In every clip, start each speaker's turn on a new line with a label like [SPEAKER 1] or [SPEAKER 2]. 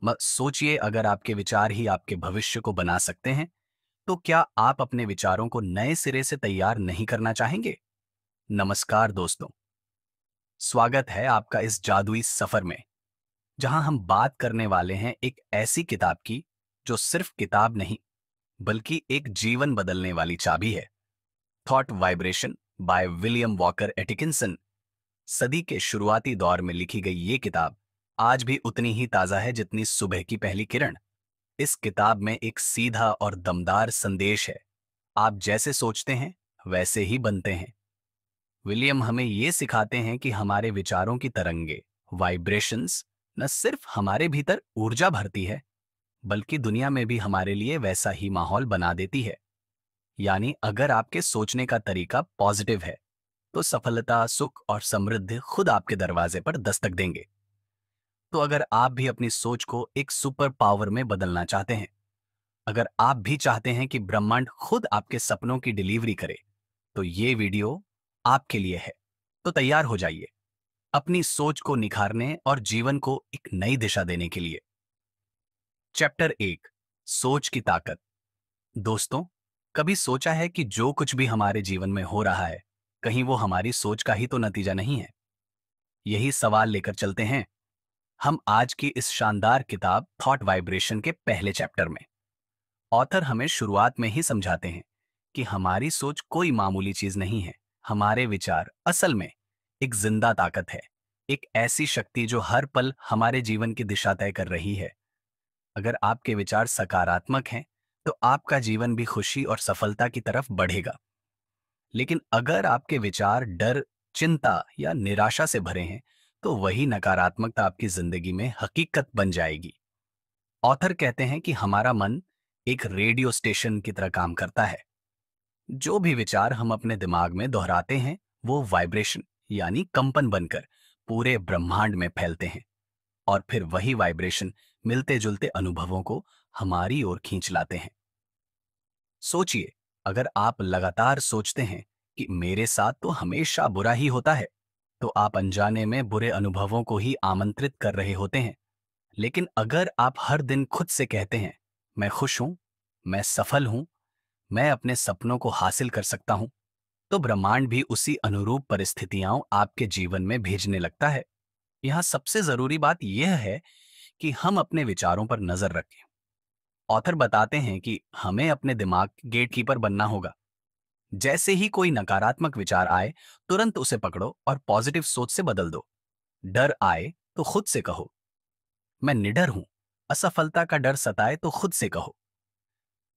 [SPEAKER 1] मत सोचिए, अगर आपके विचार ही आपके भविष्य को बना सकते हैं, तो क्या आप अपने विचारों को नए सिरे से तैयार नहीं करना चाहेंगे? नमस्कार दोस्तों, स्वागत है आपका इस जादुई सफर में, जहां हम बात करने वाले हैं एक ऐसी किताब की जो सिर्फ किताब नहीं, बल्कि एक जीवन बदलने वाली चाबी है। Thought vibration by William Walker Atkinson. सदी के शुरुआती दौर में लिखी गई ये किताब आज भी उतनी ही ताजा है जितनी सुबह की पहली किरण। इस किताब में एक सीधा और दमदार संदेश है। आप जैसे सोचते हैं, वैसे ही बनते हैं। विलियम हमें ये सिखाते हैं कि हमारे विचारों की तरंगे, वाइब्रेशंस, न सिर्फ हमारे भीतर ऊर्जा भरती है, बल्कि दुनिया में भी हमारे लिए वैसा ही माहौल बना देती है। यानी अगर आपके सोचने का तरीका पॉजिटिव है, तो सफलता, सुख और समृद्धि खुद आपके दरवाजे पर दस्तक देंगे। तो अगर आप भी अपनी सोच को एक सुपर पावर में बदलना चाहते हैं, अगर आप भी चाहते हैं कि ब्रह्मांड खुद आपके सपनों की डिलीवरी करे, तो ये वीडियो आपके लिए है। तो तैयार हो जाइए अपनी सोच को निखारने और जीवन को एक नई दिशा देने के लिए। चैप्टर 1, सोच की ताकत। दोस्तों, कभी सोचा है कि जो कुछ भी हमारे जीवन में हो रहा है, कहीं वो हमारी सोच का ही तो नतीजा नहीं है? यही सवाल लेकर चलते हैं हम आज की इस शानदार किताब थॉट वाइब्रेशन के पहले चैप्टर में। ऑथर हमें शुरुआत में ही समझाते हैं कि हमारी सोच कोई मामूली चीज नहीं है। हमारे विचार असल में एक जिंदा ताकत है, एक ऐसी शक्ति जो हर पल हमारे जीवन की दिशा तय कर रही है। अगर आपके विचार सकारात्मक हैं, तो आपका जीवन भी खुशी और सफलता की तरफ बढ़ेगा। लेकिन अगर आपके विचार डर, चिंता या निराशा से भरे हैं, तो वही नकारात्मकता आपकी जिंदगी में हकीकत बन जाएगी। ऑथर कहते हैं कि हमारा मन एक रेडियो स्टेशन की तरह काम करता है। जो भी विचार हम अपने दिमाग में दोहराते हैं, वो वाइब्रेशन यानी कंपन बनकर पूरे ब्रह्मांड में फैलते हैं, और फिर वही वाइब्रेशन मिलते जुलते अनुभवों को हमारी ओर खींच लाते हैं। सोचिए, अगर आप लगातार सोचते हैं कि मेरे साथ तो हमेशा बुरा ही होता है, तो आप अनजाने में बुरे अनुभवों को ही आमंत्रित कर रहे होते हैं। लेकिन अगर आप हर दिन खुद से कहते हैं, मैं खुश हूं, मैं सफल हूं, मैं अपने सपनों को हासिल कर सकता हूं, तो ब्रह्मांड भी उसी अनुरूप परिस्थितियां आपके जीवन में भेजने लगता है। यहां सबसे जरूरी बात यह है कि हम अपने विचारों पर नजर रखें। ऑथर बताते हैं कि हमें अपने दिमाग गेटकीपर बनना होगा। जैसे ही कोई नकारात्मक विचार आए, तुरंत उसे पकड़ो और पॉजिटिव सोच से बदल दो। डर आए तो खुद से कहो, मैं निडर हूं। असफलता का डर सताए तो खुद से कहो,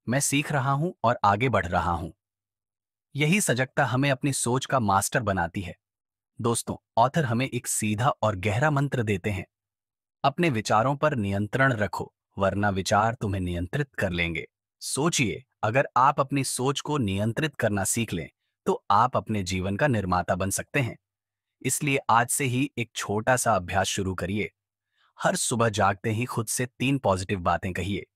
[SPEAKER 1] मैं सीख रहा हूं और आगे बढ़ रहा हूं। यही सजगता हमें अपनी सोच का मास्टर बनाती है। दोस्तों, ऑथर हमें एक सीधा और गहरा मंत्र देते हैं। अपने विचारों पर नियंत्रण रखो, वरना विचार तुम्हें नियंत्रित कर लेंगे। सोचिए, अगर आप अपनी सोच को नियंत्रित करना सीख लें, तो आप अपने जीवन का निर्माता बन सकते हैं। इसलिए आज से ही एक छोटा सा अभ्यास शुरू करिए। हर सुबह जागते ही खुद से 3 पॉजिटिव बातें कहिए।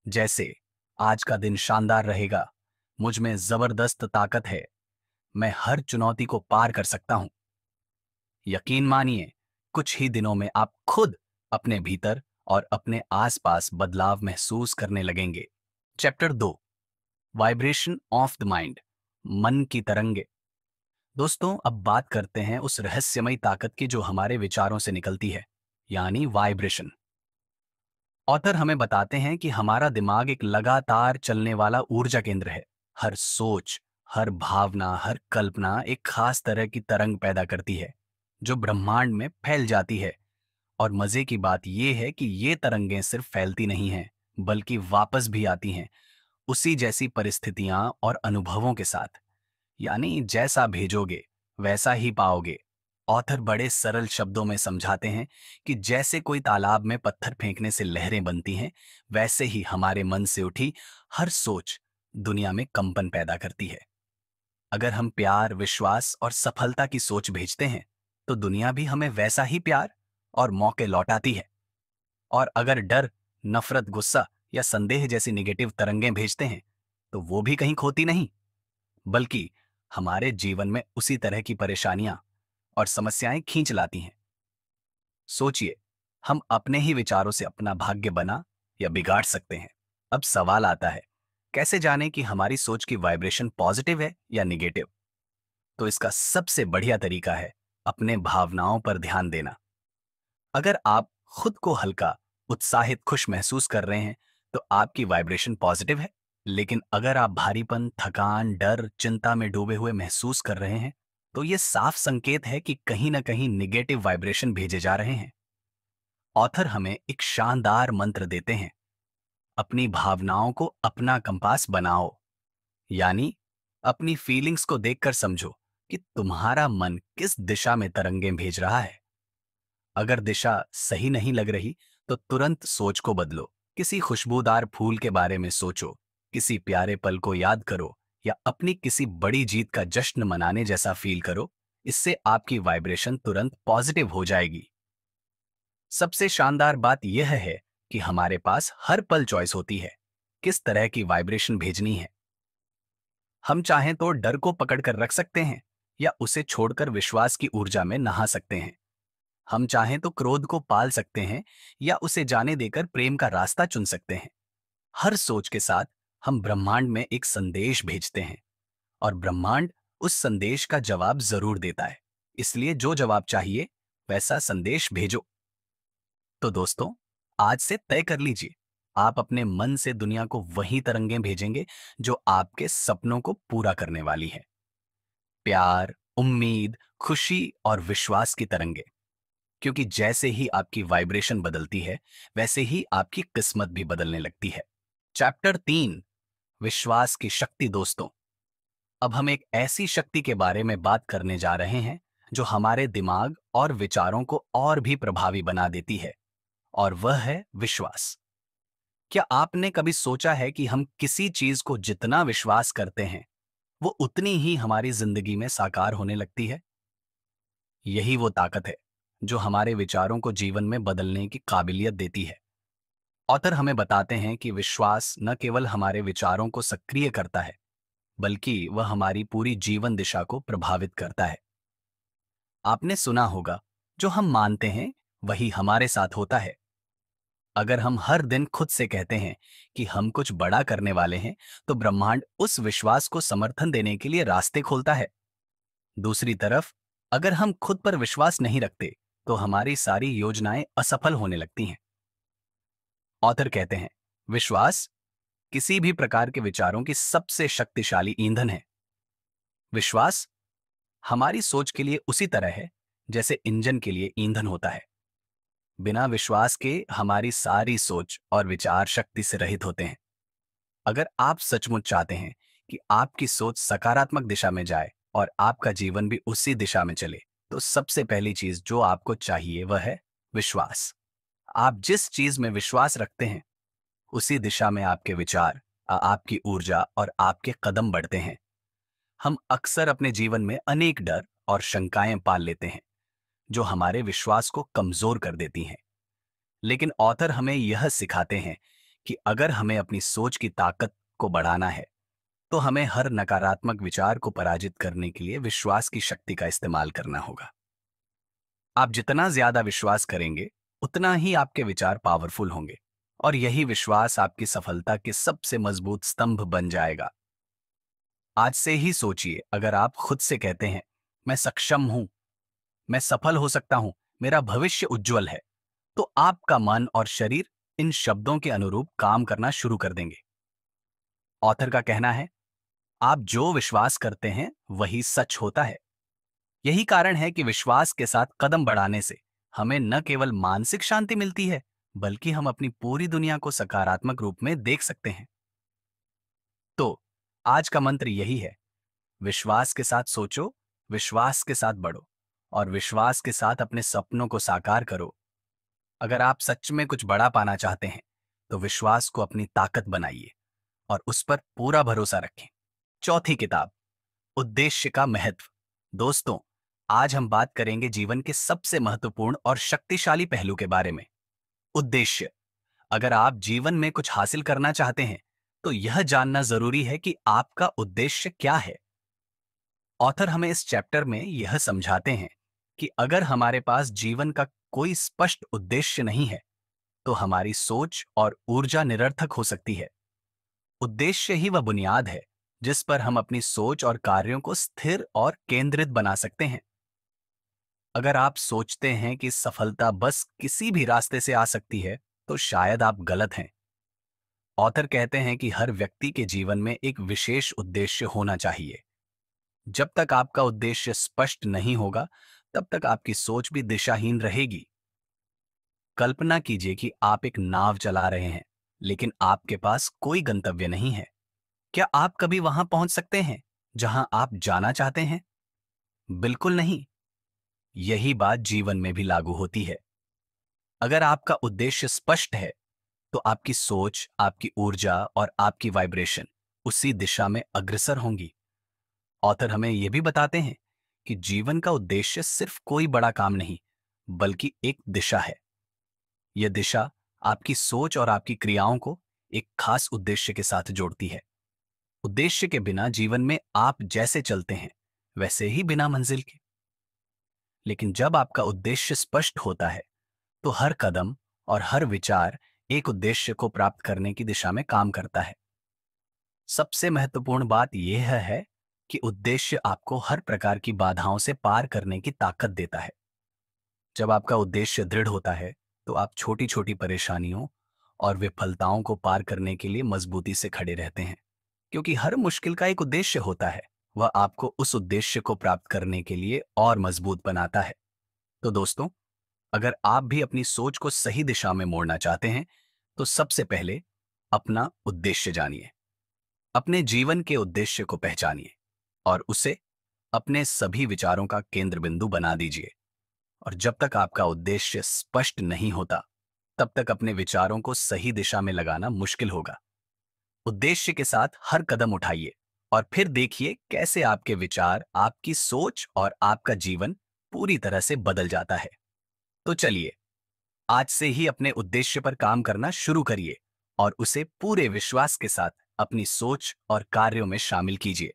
[SPEAKER 1] जैसे, आज का दिन शानदार रहेगा, मुझ में जबरदस्त ताकत है, मैं हर चुनौती को पार कर सकता हूं। यकीन मानिए, कुछ ही दिनों में आप खुद अपने भीतर और अपने आसपास बदलाव महसूस करने लगेंगे। Chapter 2, vibration of the mind, मन की तरंगे। दोस्तों, अब बात करते हैं उस रहस्यमयी ताकत की जो हमारे विचारों से निकलती है, यानी वाइब्रेशन। ऑथर हमें बताते हैं कि हमारा दिमाग एक लगातार चलने वाला ऊर्जा केंद्र है। हर सोच, हर भावना, हर कल्पना एक खास तरह की तरंग पैदा करती है, जो ब्रह्मांड में फैल जाती है। और मजे की बात यह है कि ये तरंगें सिर्फ फैलती नहीं हैं, बल्कि वापस भी आती हैं, उसी जैसी परिस्थितियां और अनुभवों के साथ। यानी जैसा भेजोगे, वैसा ही पाओगे। ऑथर बड़े सरल शब्दों में समझाते हैं कि जैसे कोई तालाब में पत्थर फेंकने से लहरें बनती हैं, वैसे ही हमारे मन से उठी हर सोच दुनिया में कंपन पैदा करती है। अगर हम प्यार, विश्वास और सफलता की सोच भेजते हैं, तो दुनिया भी हमें वैसा ही प्यार और मौके लौटाती है। और अगर डर, नफरत, गुस्सा या संदेह जैसी निगेटिव तरंगें भेजते हैं, तो वो भी कहीं खोती नहीं, बल्कि हमारे जीवन में उसी तरह की परेशानियां और समस्याएं खींच लाती हैं। सोचिए, हम अपने ही विचारों से अपना भाग्य बना या बिगाड़ सकते हैं। अब सवाल आता है, कैसे जानें कि हमारी सोच की वाइब्रेशन पॉजिटिव है या निगेटिव? तो इसका सबसे बढ़िया तरीका है अपने भावनाओं पर ध्यान देना। अगर आप खुद को हल्का, उत्साहित, खुश महसूस कर रहे हैं, तो आपकी वाइब्रेशन पॉजिटिव है। लेकिन अगर आप भारीपन, थकान, डर, चिंता में डूबे हुए महसूस कर रहे हैं, तो ये साफ संकेत है कि कहीं ना कहीं निगेटिव वाइब्रेशन भेजे जा रहे हैं। ऑथर हमें एक शानदार मंत्र देते हैं, अपनी भावनाओं को अपना कंपास बनाओ। यानी अपनी फीलिंग्स को देखकर समझो कि तुम्हारा मन किस दिशा में तरंगें भेज रहा है। अगर दिशा सही नहीं लग रही, तो तुरंत सोच को बदलो। किसी खुशबूदार फूल के बारे में सोचो, किसी प्यारे पल को याद करो, या अपनी किसी बड़ी जीत का जश्न मनाने जैसा फील करो। इससे आपकी वाइब्रेशन तुरंत पॉजिटिव हो जाएगी। सबसे शानदार बात यह है कि हमारे पास हर पल चॉइस होती है किस तरह की वाइब्रेशन भेजनी है। हम चाहें तो डर को पकड़कर रख सकते हैं, या उसे छोड़कर विश्वास की ऊर्जा में नहा सकते हैं। हम चाहें तो क्रोध को पाल सकते हैं, या उसे जाने देकर प्रेम का रास्ता चुन सकते हैं। हर सोच के साथ हम ब्रह्मांड में एक संदेश भेजते हैं, और ब्रह्मांड उस संदेश का जवाब जरूर देता है। इसलिए जो जवाब चाहिए वैसा संदेश भेजो। तो दोस्तों, आज से तय कर लीजिए, आप अपने मन से दुनिया को वही तरंगें भेजेंगे जो आपके सपनों को पूरा करने वाली है। प्यार, उम्मीद, खुशी और विश्वास की तरंगें। क्योंकि जैसे ही आपकी वाइब्रेशन बदलती है, वैसे ही आपकी किस्मत भी बदलने लगती है। चैप्टर 3, विश्वास की शक्ति। दोस्तों, अब हम एक ऐसी शक्ति के बारे में बात करने जा रहे हैं जो हमारे दिमाग और विचारों को और भी प्रभावी बना देती है, और वह है विश्वास। क्या आपने कभी सोचा है कि हम किसी चीज को जितना विश्वास करते हैं, वो उतनी ही हमारी जिंदगी में साकार होने लगती है? यही वो ताकत है जो हमारे विचारों को जीवन में बदलने की काबिलियत देती है। ऑथर हमें बताते हैं कि विश्वास न केवल हमारे विचारों को सक्रिय करता है, बल्कि वह हमारी पूरी जीवन दिशा को प्रभावित करता है। आपने सुना होगा, जो हम मानते हैं वही हमारे साथ होता है। अगर हम हर दिन खुद से कहते हैं कि हम कुछ बड़ा करने वाले हैं, तो ब्रह्मांड उस विश्वास को समर्थन देने के लिए रास्ते खोलता है। दूसरी तरफ, अगर हम खुद पर विश्वास नहीं रखते, तो हमारी सारी योजनाएं असफल होने लगती हैं। ऑथर कहते हैं, विश्वास किसी भी प्रकार के विचारों की सबसे शक्तिशाली ईंधन है। विश्वास हमारी सोच के लिए उसी तरह है जैसे इंजन के लिए ईंधन होता है। बिना विश्वास के हमारी सारी सोच और विचार शक्ति से रहित होते हैं। अगर आप सचमुच चाहते हैं कि आपकी सोच सकारात्मक दिशा में जाए और आपका जीवन भी उसी दिशा में चले, तो सबसे पहली चीज जो आपको चाहिए वह है विश्वास। आप जिस चीज में विश्वास रखते हैं, उसी दिशा में आपके विचार, आपकी ऊर्जा और आपके कदम बढ़ते हैं। हम अक्सर अपने जीवन में अनेक डर और शंकाएं पाल लेते हैं, जो हमारे विश्वास को कमजोर कर देती हैं। लेकिन ऑथर हमें यह सिखाते हैं कि अगर हमें अपनी सोच की ताकत को बढ़ाना है, तो हमें हर नकारात्मक विचार को पराजित करने के लिए विश्वास की शक्ति का इस्तेमाल करना होगा। आप जितना ज्यादा विश्वास करेंगे, उतना ही आपके विचार पावरफुल होंगे, और यही विश्वास आपकी सफलता के सबसे मजबूत स्तंभ बन जाएगा। आज से ही सोचिए, अगर आप खुद से कहते हैं, मैं सक्षम हूं, मैं सफल हो सकता हूं, मेरा भविष्य उज्जवल है, तो आपका मन और शरीर इन शब्दों के अनुरूप काम करना शुरू कर देंगे। ऑथर का कहना है, आप जो विश्वास करते हैं वही सच होता है। यही कारण है कि विश्वास के साथ कदम बढ़ाने से हमें न केवल मानसिक शांति मिलती है, बल्कि हम अपनी पूरी दुनिया को सकारात्मक रूप में देख सकते हैं। तो आज का मंत्र यही है, विश्वास के साथ सोचो, विश्वास के साथ बढ़ो, और विश्वास के साथ अपने सपनों को साकार करो। अगर आप सच में कुछ बड़ा पाना चाहते हैं, तो विश्वास को अपनी ताकत बनाइए और उस पर पूरा भरोसा रखें। चौथी किताब, उद्देश्य का महत्व। दोस्तों, आज हम बात करेंगे जीवन के सबसे महत्वपूर्ण और शक्तिशाली पहलू के बारे में, उद्देश्य। अगर आप जीवन में कुछ हासिल करना चाहते हैं, तो यह जानना जरूरी है कि आपका उद्देश्य क्या है। ऑथर हमें इस चैप्टर में यह समझाते हैं कि अगर हमारे पास जीवन का कोई स्पष्ट उद्देश्य नहीं है, तो हमारी सोच और ऊर्जा निरर्थक हो सकती है। उद्देश्य ही वह बुनियाद है जिस पर हम अपनी सोच और कार्यों को स्थिर और केंद्रित बना सकते हैं। अगर आप सोचते हैं कि सफलता बस किसी भी रास्ते से आ सकती है, तो शायद आप गलत हैं। ऑथर कहते हैं कि हर व्यक्ति के जीवन में एक विशेष उद्देश्य होना चाहिए। जब तक आपका उद्देश्य स्पष्ट नहीं होगा, तब तक आपकी सोच भी दिशाहीन रहेगी। कल्पना कीजिए कि आप एक नाव चला रहे हैं, लेकिन आपके पास कोई गंतव्य नहीं है। क्या आप कभी वहां पहुंच सकते हैं जहां आप जाना चाहते हैं? बिल्कुल नहीं। यही बात जीवन में भी लागू होती है। अगर आपका उद्देश्य स्पष्ट है, तो आपकी सोच, आपकी ऊर्जा और आपकी वाइब्रेशन उसी दिशा में अग्रसर होंगी। ऑथर हमें यह भी बताते हैं कि जीवन का उद्देश्य सिर्फ कोई बड़ा काम नहीं, बल्कि एक दिशा है। यह दिशा आपकी सोच और आपकी क्रियाओं को एक खास उद्देश्य के साथ जोड़ती है। उद्देश्य के बिना जीवन में आप जैसे चलते हैं, वैसे ही बिना मंजिल के। लेकिन जब आपका उद्देश्य स्पष्ट होता है, तो हर कदम और हर विचार एक उद्देश्य को प्राप्त करने की दिशा में काम करता है। सबसे महत्वपूर्ण बात यह है कि उद्देश्य आपको हर प्रकार की बाधाओं से पार करने की ताकत देता है। जब आपका उद्देश्य दृढ़ होता है, तो आप छोटी छोटी परेशानियों और विफलताओं को पार करने के लिए मजबूती से खड़े रहते हैं, क्योंकि हर मुश्किल का एक उद्देश्य होता है। वह आपको उस उद्देश्य को प्राप्त करने के लिए और मजबूत बनाता है। तो दोस्तों, अगर आप भी अपनी सोच को सही दिशा में मोड़ना चाहते हैं, तो सबसे पहले अपना उद्देश्य जानिए। अपने जीवन के उद्देश्य को पहचानिए और उसे अपने सभी विचारों का केंद्र बिंदु बना दीजिए। और जब तक आपका उद्देश्य स्पष्ट नहीं होता, तब तक अपने विचारों को सही दिशा में लगाना मुश्किल होगा। उद्देश्य के साथ हर कदम उठाइए और फिर देखिए कैसे आपके विचार, आपकी सोच और आपका जीवन पूरी तरह से बदल जाता है। तो चलिए, आज से ही अपने उद्देश्य पर काम करना शुरू करिए और उसे पूरे विश्वास के साथ अपनी सोच और कार्यों में शामिल कीजिए।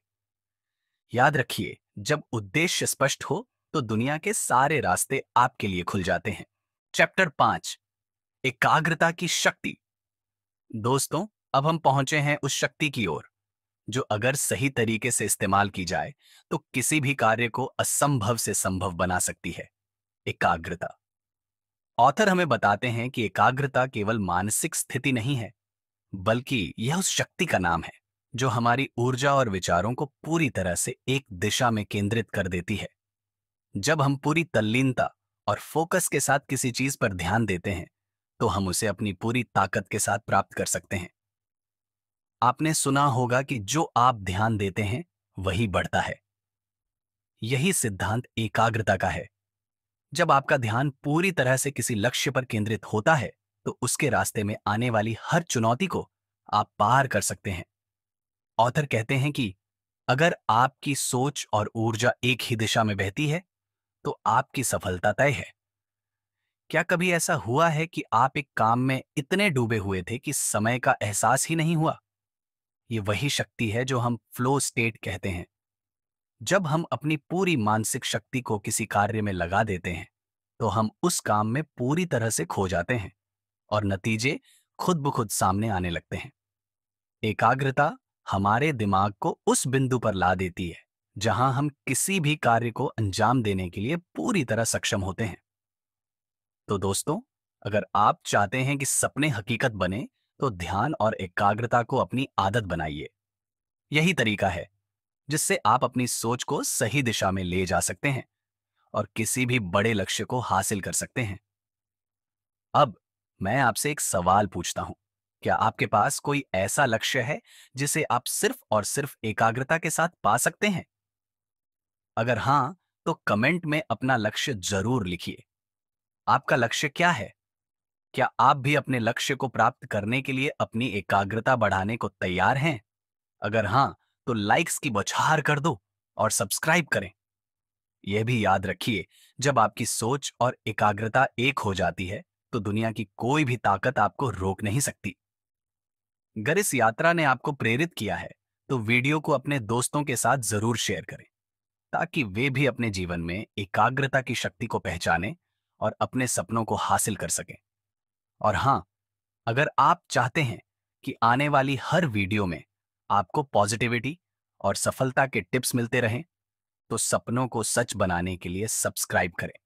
[SPEAKER 1] याद रखिए, जब उद्देश्य स्पष्ट हो, तो दुनिया के सारे रास्ते आपके लिए खुल जाते हैं। चैप्टर 5, एकाग्रता की शक्ति। दोस्तों, अब हम पहुंचे हैं उस शक्ति की ओर जो अगर सही तरीके से इस्तेमाल की जाए, तो किसी भी कार्य को असंभव से संभव बना सकती है। एकाग्रता। ऑथर हमें बताते हैं कि एकाग्रता केवल मानसिक स्थिति नहीं है, बल्कि यह उस शक्ति का नाम है जो हमारी ऊर्जा और विचारों को पूरी तरह से एक दिशा में केंद्रित कर देती है। जब हम पूरी तल्लीनता और फोकस के साथ किसी चीज पर ध्यान देते हैं, तो हम उसे अपनी पूरी ताकत के साथ प्राप्त कर सकते हैं। आपने सुना होगा कि जो आप ध्यान देते हैं, वही बढ़ता है। यही सिद्धांत एकाग्रता का है। जब आपका ध्यान पूरी तरह से किसी लक्ष्य पर केंद्रित होता है, तो उसके रास्ते में आने वाली हर चुनौती को आप पार कर सकते हैं। ऑथर कहते हैं कि अगर आपकी सोच और ऊर्जा एक ही दिशा में बहती है, तो आपकी सफलता तय है। क्या कभी ऐसा हुआ है कि आप एक काम में इतने डूबे हुए थे कि समय का एहसास ही नहीं हुआ? ये वही शक्ति है जो हम फ्लो स्टेट कहते हैं। जब हम अपनी पूरी मानसिक शक्ति को किसी कार्य में लगा देते हैं, तो हम उस काम में पूरी तरह से खो जाते हैं और नतीजे खुद ब खुद सामने आने लगते हैं। एकाग्रता हमारे दिमाग को उस बिंदु पर ला देती है जहां हम किसी भी कार्य को अंजाम देने के लिए पूरी तरह सक्षम होते हैं। तो दोस्तों, अगर आप चाहते हैं कि सपने हकीकत बने, तो ध्यान और एकाग्रता को अपनी आदत बनाइए। यही तरीका है जिससे आप अपनी सोच को सही दिशा में ले जा सकते हैं और किसी भी बड़े लक्ष्य को हासिल कर सकते हैं। अब मैं आपसे एक सवाल पूछता हूं। क्या आपके पास कोई ऐसा लक्ष्य है जिसे आप सिर्फ और सिर्फ एकाग्रता के साथ पा सकते हैं? अगर हां, तो कमेंट में अपना लक्ष्य जरूर लिखिए। आपका लक्ष्य क्या है? क्या आप भी अपने लक्ष्य को प्राप्त करने के लिए अपनी एकाग्रता बढ़ाने को तैयार हैं? अगर हां, तो लाइक्स की बौछार कर दो और सब्सक्राइब करें। यह भी याद रखिए, जब आपकी सोच और एकाग्रता एक हो जाती है, तो दुनिया की कोई भी ताकत आपको रोक नहीं सकती। अगर इस यात्रा ने आपको प्रेरित किया है, तो वीडियो को अपने दोस्तों के साथ जरूर शेयर करें, ताकि वे भी अपने जीवन में एकाग्रता की शक्ति को पहचानें और अपने सपनों को हासिल कर सकें। और हाँ, अगर आप चाहते हैं कि आने वाली हर वीडियो में आपको पॉजिटिविटी और सफलता के टिप्स मिलते रहें, तो सपनों को सच बनाने के लिए सब्सक्राइब करें।